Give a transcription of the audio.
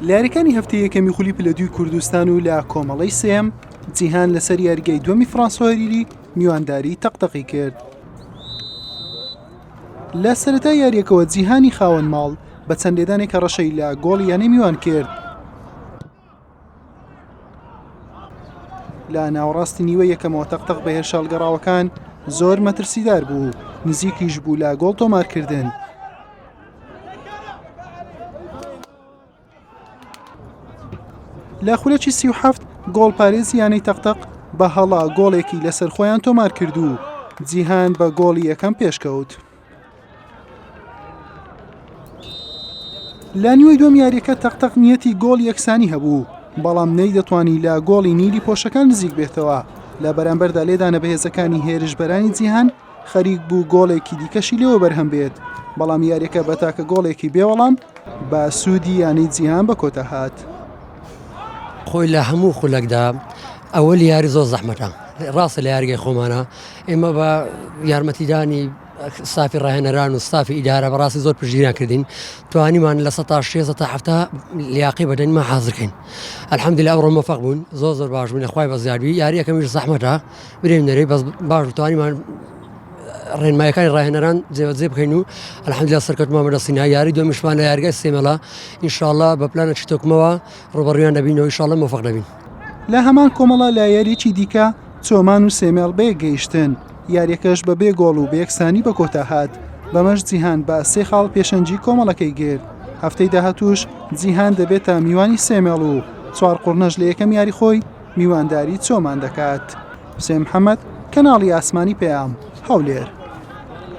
لە یاریەکانی هەفتەی یەکەمی خولی پلە دووی کوردستان و لە کۆمەڵەی سێم جیهان لەسەر یاریگای دووەمی فرانسۆ هەریری میوانداری تەقتەقی کرد. لە سەرەتای یاریەکەوە جیهانی خاوەن ماڵ بە چەند لێدانێکە ڕەشەی لە گۆڵ یانەی میوان کرد. لە ناوەڕاستی نیوە یەکەمەوە تەقتەق بە هێرشالگەڕاوەکان زۆر مەترسیدار بوو، نزیکیش بوو لە گۆڵ تۆمارکردن. لە خولەکی 37 گۆڵپارێزی یانەی تەقتەق بە هەڵا گۆڵێکی لەسەر خۆیان تۆمار کرد و جیهان بە گۆڵی یەکەم پێشکەوت. لە نیوەی دووەم یاریەکە تەقتەق نیەتی گۆڵ یەکسانی هەبوو، بەڵام نەی دەتوانی لە گۆڵی نیلی پۆشەکان نزیک بێتەوە. لە بەرامبەردا لێدانە بەهێزەکانی هێرشبەرانی جیهان خەریک بوو گۆڵێکی دیکەشی لێوە بەرهەم بێت، بەڵام یاریەکە بە تاکە گۆڵێکی بێوەڵام بە سوودی یانەی جیهان بە کۆتە هات. خۆی لە هەموو خولەکدا ئەوەل یاری زۆر زەحمەتە، ڕاستە لە یاریگەی خۆمانە ئێمە بە یارمەتیدانی سافی ڕاهێنەران و سافی ئیدارە بەڕاستی زۆر پشتگیریان کردین، توانیمان لە 16 لیاقی بەدەنیمان حازرکەین. ئەلحەمدولیلا ئەوڕۆ مۆفەق بوون، زۆر باش بوون، خوای بەزیادبی. یاری یەکەمیش زەحمەتە برێم نەرەی بەس باش توانیمان ڕێنمایەکانی ڕاهێنەران جێبەجێ بکەین و ئەلحەمدولیلا سەرکەوتمان بەدەستینە. یاری دووەمیشمان لە یاریگای سێمەڵە ئینشاڵڵا بە پلانێکی تۆکمەوە ڕوبەڕوویان دەبینەوە، ئینشاڵڵا مۆفەق دەبین. لە هەمان کۆمەڵە لە یاریەکی دیکە چۆمان و سێمێڵ بێگەیشتن، یاریەکەش بە بێ گۆڵ و بە یەکسانی بە کۆتا هات. بەمەش جیهان بە 3 خاڵ پێشەنجی کۆمەڵەکەی گرت. هەفتەی داهاتووش جیهان دەبێتە میوانی سێمێڵ و 4 قوڕنەش لە یەکەم یاری خۆی میوانداری چۆمان دەکات. حوسێن محەممەد، کەناڵی ئاسمانی پێام، هەولێر.